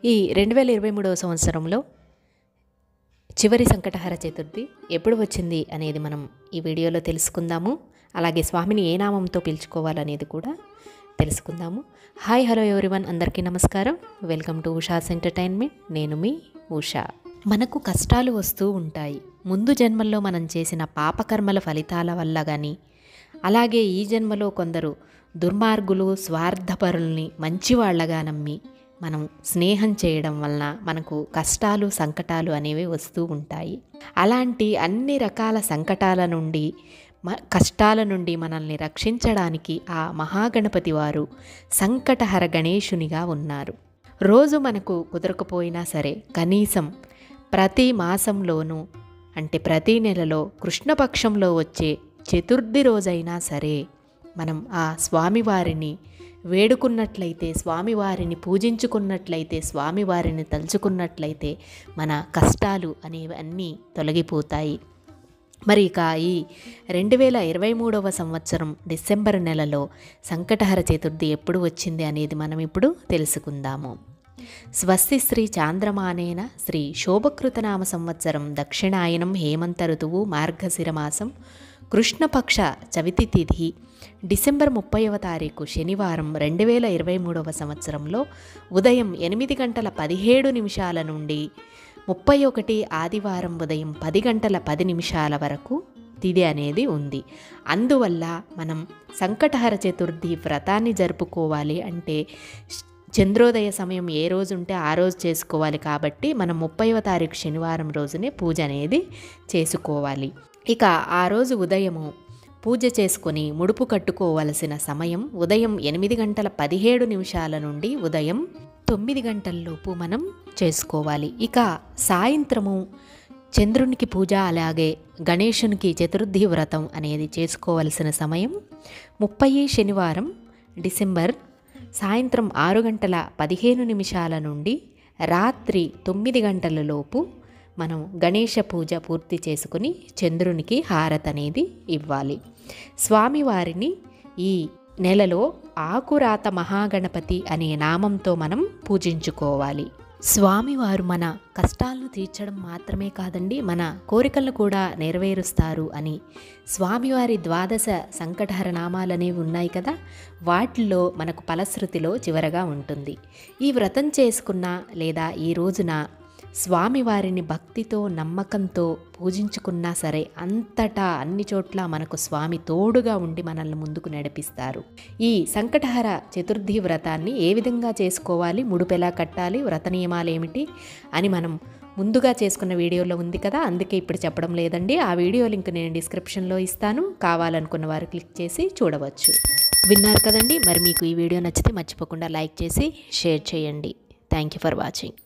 ఈ 2023వ సంవత్సరంలో చివరి సంకటహర చతుర్థి ఎప్పుడు వచ్చింది అనేది మనం ఈ వీడియోలో తెలుసుకుందాము. అలాగే స్వామిని ఏ నామంతో పిలుచుకోవాలనేది కూడా తెలుసుకుందాము. హాయ్ హలో ఎవ్రీవన్, అందరికీ నమస్కారం. Welcome to Usha's entertainment. నేను మీ ఉషా. మనకు కష్టాలు వస్తూ ఉంటాయి. ముందు జన్మల్లో మనం చేసిన పాపకర్మల ఫలితాల వల్ల కానీ, అలాగే ఈ జన్మలో కొందరు దుర్మార్గులు స్వార్థపరుల్ని మంచివాళ్లగా నమ్మి మనం స్నేహం చేయడం వలన మనకు కష్టాలు సంకటాలు అనేవి వస్తూ ఉంటాయి. అలాంటి అన్ని రకాల సంకటాల నుండి కష్టాల నుండి మనల్ని రక్షించడానికి ఆ మహాగణపతి వారు సంకటహర గణేశునిగా ఉన్నారు. రోజు మనకు కుదరకపోయినా సరే కనీసం ప్రతి మాసంలోనూ అంటే ప్రతి నెలలో కృష్ణపక్షంలో వచ్చే చతుర్థి రోజైనా సరే మనం ఆ స్వామివారిని వేడుకున్నట్లయితే, స్వామివారిని పూజించుకున్నట్లయితే, స్వామివారిని తలుచుకున్నట్లయితే మన కష్టాలు అనేవి అన్నీ తొలగిపోతాయి. మరి ఇక ఈ 2023వ సంవత్సరం డిసెంబర్ నెలలో సంకటహర చతుర్థి ఎప్పుడు వచ్చింది అనేది మనం ఇప్పుడు తెలుసుకుందాము. స్వస్తి శ్రీ చాంద్రమానేన శ్రీ శోభకృతనామ సంవత్సరం దక్షిణాయనం హేమంత ఋతువు మార్గశిరమాసం కృష్ణపక్ష చవితి తిథి డిసెంబర్ 30వ తారీఖు శనివారం 2023వ సంవత్సరంలో ఉదయం 8:17 నుండి 31 ఆదివారం ఉదయం 10:10 వరకు తిథి అనేది ఉంది. అందువల్ల మనం సంకటహర చతుర్థి వ్రతాన్ని జరుపుకోవాలి అంటే చంద్రోదయ సమయం ఏ రోజు ఉంటే ఆ రోజు చేసుకోవాలి. కాబట్టి మనం 30వ తారీఖు శనివారం రోజునే పూజ అనేది చేసుకోవాలి. ఇక ఆ రోజు ఉదయము పూజ చేసుకొని ముడుపు కట్టుకోవలసిన సమయం ఉదయం 8:17 నుండి ఉదయం 9 గంటలలోపు మనం చేసుకోవాలి. ఇక సాయంత్రము చంద్రునికి పూజ, అలాగే గణేశునికి చతుర్థి వ్రతం అనేది చేసుకోవలసిన సమయం 30 శనివారం డిసెంబర్ సాయంత్రం 6:15 నుండి రాత్రి 9 గంటలలోపు మనం గణేష పూజ పూర్తి చేసుకుని చంద్రునికి హారతి అనేది ఇవ్వాలి. స్వామివారిని ఈ నెలలో ఆకురాత మహాగణపతి అనే నామంతో మనం పూజించుకోవాలి. స్వామివారు మన కష్టాలను తీర్చడం మాత్రమే కాదండి, మన కోరికలను కూడా నెరవేరుస్తారు అని స్వామివారి 12 సంకటహర నామాలనేవి ఉన్నాయి కదా, వాటిల్లో మనకు ఫలశ్రుతిలో చివరగా ఉంటుంది. ఈ వ్రతం చేసుకున్న లేదా ఈ రోజున స్వామివారిని భక్తితో నమ్మకంతో పూజించుకున్నా సరే అంతటా అన్ని చోట్ల మనకు స్వామి తోడుగా ఉండి మనల్ని ముందుకు నడిపిస్తారు. ఈ సంకటహర చతుర్థి వ్రతాన్ని ఏ విధంగా చేసుకోవాలి, ముడుపు ఎలా కట్టాలి, వ్రత నియమాలు ఏమిటి అని మనం ముందుగా చేసుకున్న వీడియోలో ఉంది కదా, అందుకే ఇప్పుడు చెప్పడం లేదండి. ఆ వీడియో లింక్ నేను డిస్క్రిప్షన్లో ఇస్తాను, కావాలనుకున్న వారు క్లిక్ చేసి చూడవచ్చు. విన్నారు కదండి. మరి మీకు ఈ వీడియో నచ్చితే మర్చిపోకుండా లైక్ చేసి షేర్ చేయండి. Thank you for watching.